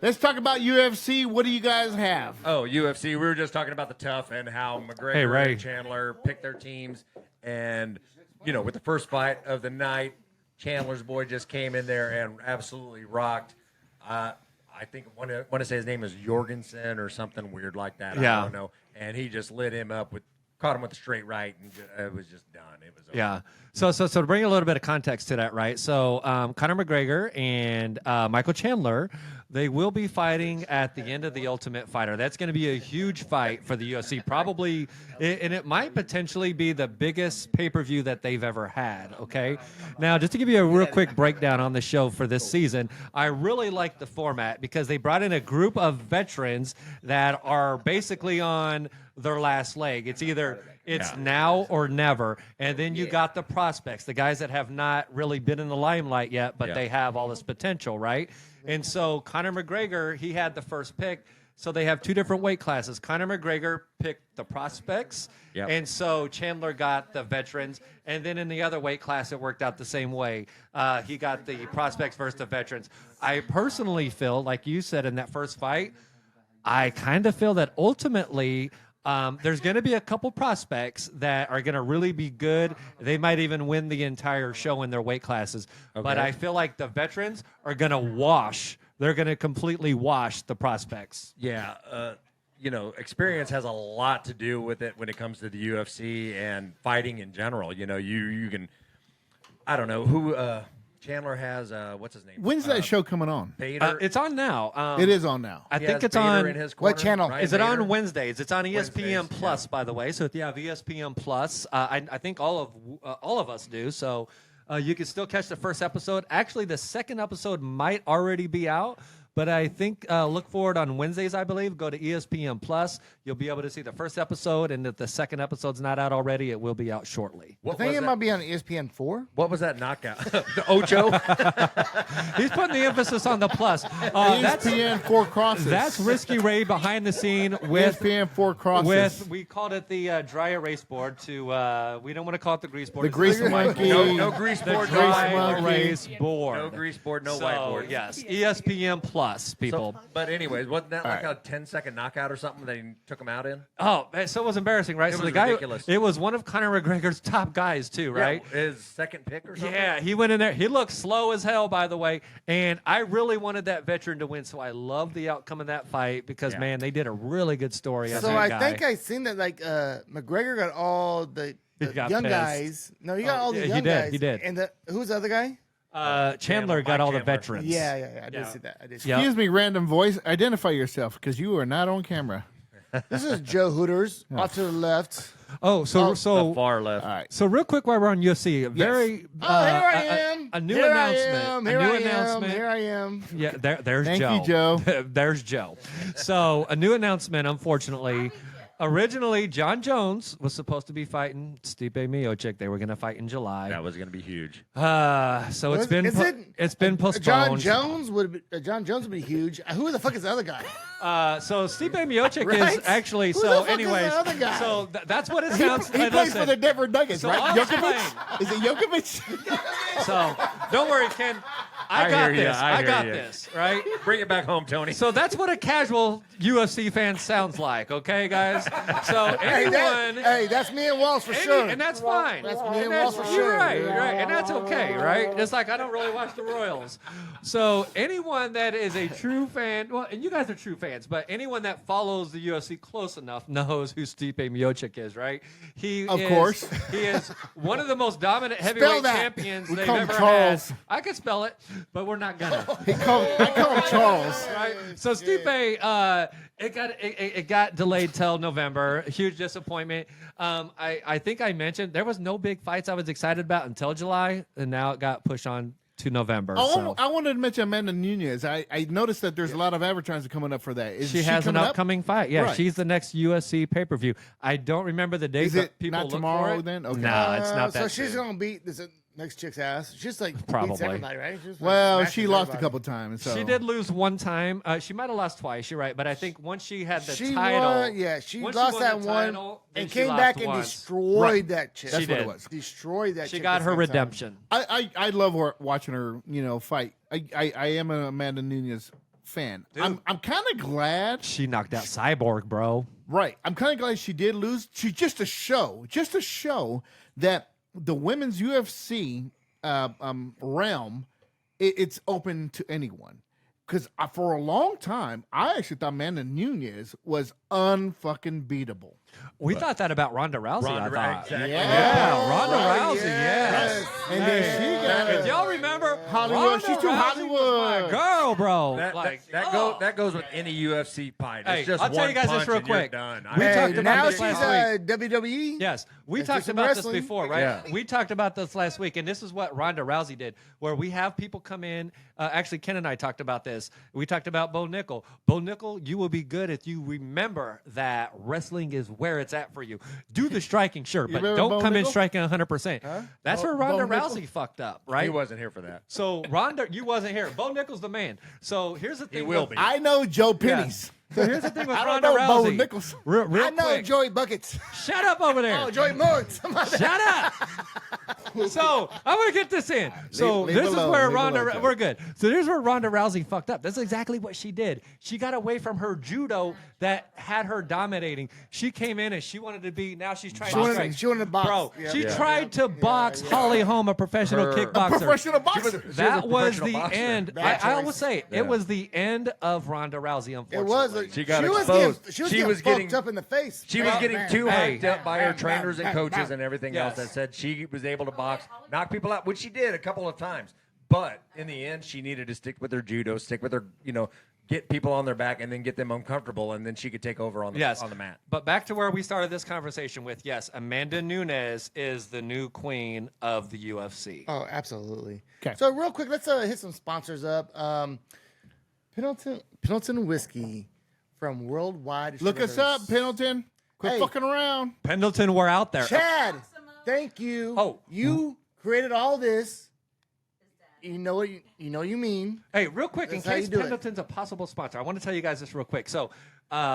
Let's talk about UFC. What do you guys have? Oh, UFC. We were just talking about the tough and how McGregor and Chandler picked their teams. And, with the first fight of the night, Chandler's boy just came in there and absolutely rocked. I think I want to say his name is Jorgensen or something weird like that. Yeah. I don't know. And he just lit him up caught him with a straight right, and it was just done. It was over. Yeah. So to bring a little bit of context to that, right? So Conor McGregor and Michael Chandler, they will be fighting at the end of the Ultimate Fighter. That's going to be a huge fight for the UFC, probably, and it might potentially be the biggest pay-per-view that they've ever had. Okay. Now, just to give you a real quick breakdown on the show for this season, I really like the format because they brought in a group of veterans that are basically on their last leg. It's either now or never. And then you got the prospects, the guys that have not really been in the limelight yet, but they have all this potential, right? And so Conor McGregor, he had the first pick. So they have two different weight classes. Conor McGregor picked the prospects, and so Chandler got the veterans. And then in the other weight class, it worked out the same way. He got the prospects versus the veterans. I personally feel, like you said in that first fight, I kind of feel that ultimately there's going to be a couple prospects that are going to really be good. They might even win the entire show in their weight classes. Okay. But I feel like the veterans are going to wash. They're going to completely wash the prospects. Yeah. Experience has a lot to do with it when it comes to the UFC and fighting in general. You can, I don't know who. Chandler has what's his name? When's that show coming on? Bader. It's on now. It is on now. I think it's Bader on in his corner, what channel? Ryan Is it Bader? on Wednesdays? It's on ESPN Wednesdays, Plus, by the way. So if you have ESPN Plus, I think all of us do. So you can still catch the first episode. Actually, the second episode might already be out. But I think look for it on Wednesdays, I believe. Go to ESPN Plus. You'll be able to see the first episode, and if the second episode's not out already, it will be out shortly. I think it might be on ESPN 4. What was that knockout? The Ocho? He's putting the emphasis on the plus. ESPN 4 crosses. That's Risky Ray behind the scene with ESPN 4 crosses. we called it the dry erase board to we don't want to call it the grease board. The It's grease the monkey. No grease the board, no dry monkey. erase board. No grease board, no So, whiteboard. yes, ESPN Plus, people. But anyways, wasn't that like a 10-second knockout or something they took him out in? Oh, so it was embarrassing, right? It so was the guy, ridiculous. it was one of Conor McGregor's top guys too, right? Yeah, his second pick or something? Yeah, he went in there. He looked slow as hell, by the way. And I really wanted that veteran to win, so I loved the outcome of that fight because, man, they did a really good story. on So that I guy. think I seen that McGregor got all the got young pissed. guys. No, he got all the young guys. He did. And who's the other guy? Chandler got all the Chandler. veterans. Yeah. I did see that. Yeah. Excuse me, random voice. Identify yourself because you are not on camera. This is Joe Hooters off to the left. Oh, so The far left. All right. So real quick while we're on UFC, very Here I am. a new Here announcement. Here a new I announcement. am. Here I am. Yeah, there's Thank Joe. you, Joe. There's Joe. So a new announcement, unfortunately. Originally, Jon Jones was supposed to be fighting Stipe Miocic. They were going to fight in July. That was going to be huge. So it's been it's been postponed. John Jones would be huge. Who the fuck is the other guy? So Stipe Miocic Right? is actually Who so. the fuck is anyways, the other guy? so that's what it sounds. He plays listen, for the Denver Nuggets, So right? I'll Jokovic? Is it Jokovic? So don't worry, Ken. I I got hear ya, this. I I hear got ya. this. Right. Bring it back home, Tony. So that's what a casual UFC fan sounds like, okay, guys? So anyone, Hey, that's me and Walls for sure. and that's fine. That's me and And Walls for you're sure. right, you're right, and that's okay, right? It's like I don't really watch the Royals. So anyone that is a true fan, well, and you guys are true fans, but anyone that follows the UFC close enough knows who Stipe Miocic is, right? Of course. He is one of the most dominant heavyweight that. champions We they've call him ever Charles. had. I could spell it, but we're not gonna. I call him Charles. Right. So Stipe, it got delayed till November. Huge disappointment. I think I mentioned there was no big fights I was excited about until July, and now it got pushed on to November. Oh, I wanted to mention Amanda Nunez. I noticed that there's a lot of advertising coming up for that. Is she has an coming up? upcoming fight. Yeah, Right. she's the next USC pay-per-view. I don't remember the date. Is but it people not look for tomorrow it. then? Okay. No, it's not that. So she's soon. gonna beat this next chick's ass. She's like Probably. beats everybody, right? She's, like, Well, smashes she lost a everybody. couple times. So. She did lose one time. She might have lost twice. You're right, but I think once she had the She title, won, yeah, she once lost won that the one title, then and she came lost back and once. destroyed Right. that chick. That's She what it did. was. Destroyed that She chick. got the her same time. redemption. I love watching her, fight. I am an Amanda Nunez fan. Dude. I'm kind of glad. She knocked out Cyborg, bro. Right. I'm kind of glad she did lose. She just to show that the women's UFC realm, it's open to anyone. Because for a long time, I actually thought Amanda Nunez was unfucking beatable. We thought that about Ronda Rousey. I thought. exactly. Yeah, Ronda Rousey. Yes. And then she got If y'all remember, Hollywood. Ronda She's too Rousey Hollywood. was my girl, bro. That goes with any UFC fight. Hey, It's just I'll tell one you guys this punch real and you're quick. done. We talked about now this she's last week. WWE. Yes, we Let's talked do some about this wrestling. before, right? Yeah. We talked about this last week, and this is what Ronda Rousey did, where we have people come in. Actually, Ken and I talked about this. We talked about Bo Nickel. Bo Nickel, you will be good if you remember that wrestling is where it's at for you. Do the striking, sure, but remember don't Bo come in Nickel? striking 100%. That's where Ronda Bo Nickel? Rousey fucked up, right? He wasn't here for that. So Ronda, you wasn't here. Bo Nickel's the man. So here's the thing. He will with- be. I know Joe Pennies. So here's the thing with I don't Ronda know Bo Rousey. Nichols. Real I know quick. Joey Buckets. Shut up over there. Oh, Joey Mugs. Shut up. So I'm gonna get this in. So Leave this is alone, where leave Ronda. alone, Joe. We're good. So here's where Ronda Rousey fucked up. That's exactly what she did. She got away from her judo that had her dominating. She came in and she wanted to be. Now she's trying to strike. She wanted to box. Bro, Yeah. she Yeah. tried to box Holly Holm, a professional kickboxer. Professional boxer. That was professional the boxer. end. Bad I choice. would say it was the end of Ronda Rousey. Unfortunately, It was. She got was exposed. getting, She was getting- fucked up in the face. She was getting too Hey. hyped up by her Bam, trainers bam, and bam, coaches bam. and everything Yes. else that said she was able to box, knock people out, which she did a couple of times. But in the end, she needed to stick with her judo, stick with her, get people on their back and then get them uncomfortable, and then she could take over on the mat. But back to where we started this conversation with, yes, Amanda Nunez is the new queen of the UFC. Oh, absolutely. 'Kay. So real quick, let's hit some sponsors up. Pendleton Whiskey from Worldwide. Look us up, Pendleton. Quit Hey. fucking around. Pendleton, we're out there. Chad, thank you. Oh. You created all this. You know what you mean. Hey, real quick, in That's how case you do it. Pendleton's a possible sponsor, I want to tell you guys this real quick. So,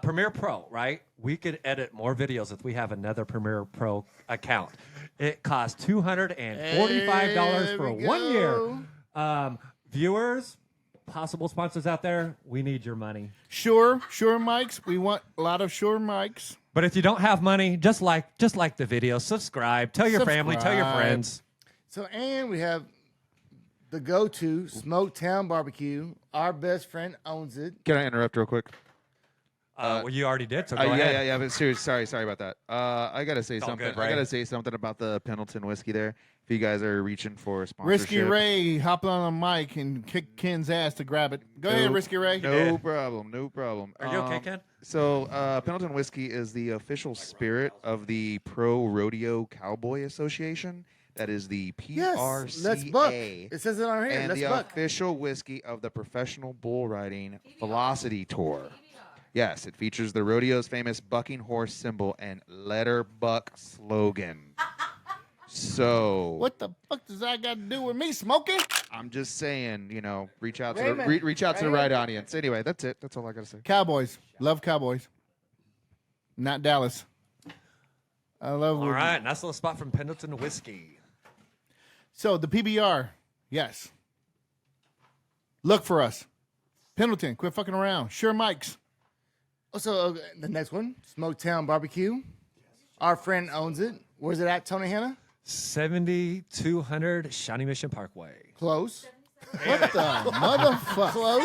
Premiere Pro, right? We could edit more videos if we have another Premiere Pro account. It costs $245 There for we 1 year. go. Viewers, possible sponsors out there, we need your money. Sure mics. We want a lot of sure mics. But if you don't have money, just like the video, subscribe, tell your family, tell your Subscribe. friends. So, and we have the go-to Smoketown Barbecue. Our best friend owns it. Can I interrupt real quick? Well, you already did, so go Yeah, ahead. yeah. But seriously, sorry about that. I gotta say all something. good, I Ray. gotta say something about the Pendleton whiskey there. If you guys are reaching for sponsorship, Risky Ray hopped on the mic and kicked Ken's ass to grab it. Go ahead, Risky Ray. No problem. No problem. Are you okay, Ken? So, Pendleton whiskey is the official spirit of the Pro Rodeo Cowboy Association. That is the Yes, PRCA. let's buck. It says it on here. And Let's the buck. official whiskey of the Professional Bull Riding Velocity Tour. Yes, it features the rodeo's famous bucking horse symbol and letter buck slogan. So, What the fuck does that got to do with me, Smokey? I'm just saying, reach out to Raymond, reach out to the right audience. Anyway, that's it. That's all I gotta say. Cowboys. Love Cowboys. Not Dallas. I love All right, nice little spot from Pendleton Whiskey. So the PBR, yes. Look for us. Pendleton, quit fucking around. Sure mics. Also, the next one, Smoketown Barbecue. Our friend owns it. Where's it at, Tony Hanna? 7200 Shawnee Mission Parkway. Close. What the motherfucker? Close.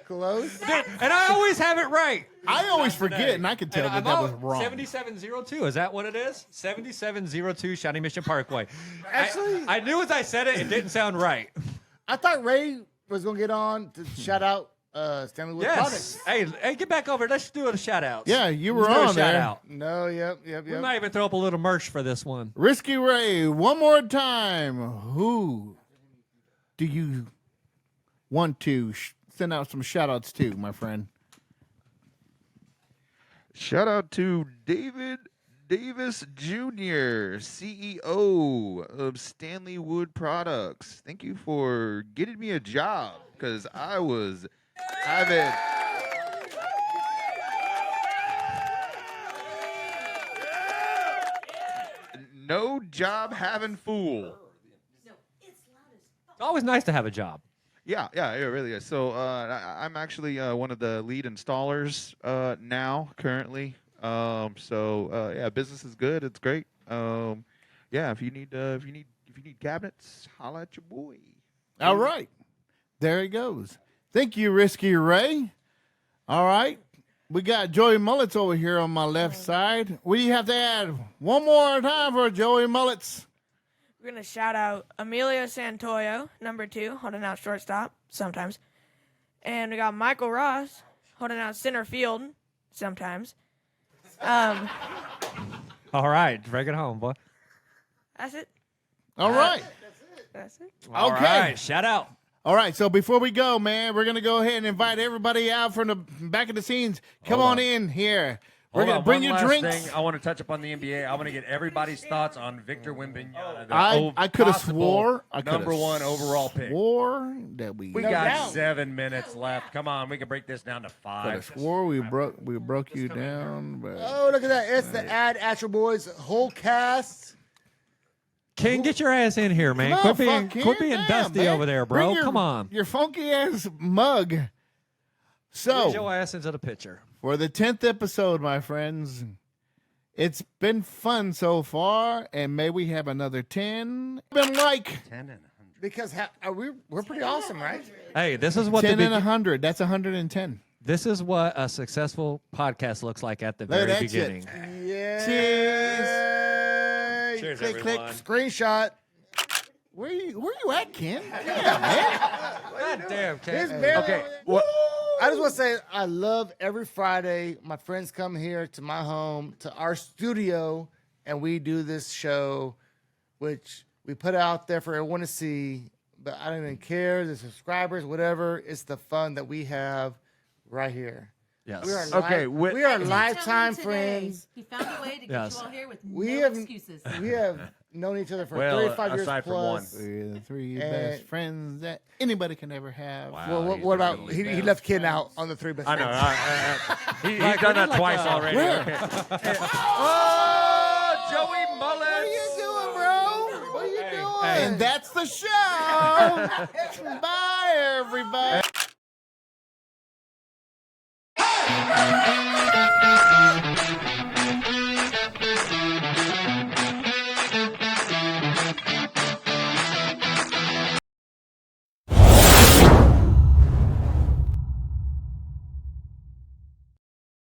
Close. And I always have it right. I always forget, and I can tell that that was wrong. 7702. Is that what it is? 7702 Shawnee Mission Parkway. Actually- I knew as I said it, it didn't sound right. I thought Ray was going to get on to shout out Stanley Wood Yes. Products. Hey, get back over. Let's do a shout out. Yeah, you were Let's do a on shout there. out. No, yep. We might even throw up a little merch for this one. Risky Ray, one more time. Who do you want to send out some shout outs to, my friend? Shout out to David Davis Jr., CEO of Stanley Wood Products. Thank you for getting me a job because I was having. No job having fool. It's always nice to have a job. Yeah, it really is. So I'm actually one of the lead installers now, currently. Yeah, business is good. It's great. Yeah, if you need cabinets, holla at your boy. All right. There he goes. Thank you, Risky Ray. All right. We got Joey Mullets over here on my left side. What do you have to add? One more time for Joey Mullets. We're going to shout out Emilio Santoyo, number 2, holding out shortstop sometimes. And we got Michael Ross, holding out center field sometimes. All right, break it home, boy. That's it. All right. That's it. All Okay. right, shout out. All right, so before we go, man, we're going to go ahead and invite everybody out from the back of the scenes. Come on in here. We're going to bring One your last drinks. thing. I want to touch upon the NBA. I want to get everybody's thoughts on Victor Wembanyama. I could have swore. I number 1 overall pick. Swore that We we got doubt. 7 minutes left. Come on, we can break this down to could have 5. swore we broke you down. But Oh, look at that. It's the Astra Boys whole cast. Ken, get your ass in here, man. Come on, Quit being damn, dusty man. over there, Bring bro. your- Come on. Your funky ass mug. Get So, your ass into the picture. for the 10th episode, my friends, it's been fun so far, and may we have another 10. Been like 10 and 100. Because we're pretty awesome, right? Hey, this is what 10 the and 100. That's 110. this is what a successful podcast looks like at the Look at very that shit. beginning. Yeah. Cheers, click, click. everyone. Screenshot. Where you at, Ken? Yeah, man. God damn, His Ken. barrel- Okay, I just want to say I love every Friday. My friends come here to my home, to our studio, and we do this show, which we put out there for everyone to see. But I don't even care, the subscribers, whatever. It's the fun that we have right here. Yes. We are Okay, we are Tell lifetime him today, friends. He found a way to get Yes. you all here with We no have excuses. we have known each other for Well, 35 years aside from plus. We're the 3 And- best friends that anybody can ever have. Well, what about he left Ken out on the 3 best I know. friends? He's Like, done we that need twice like a- already. Where? Okay. Oh, Joey Mullins. What are you doing, bro? What are you doing? hey. And that's the show. Bye, everybody.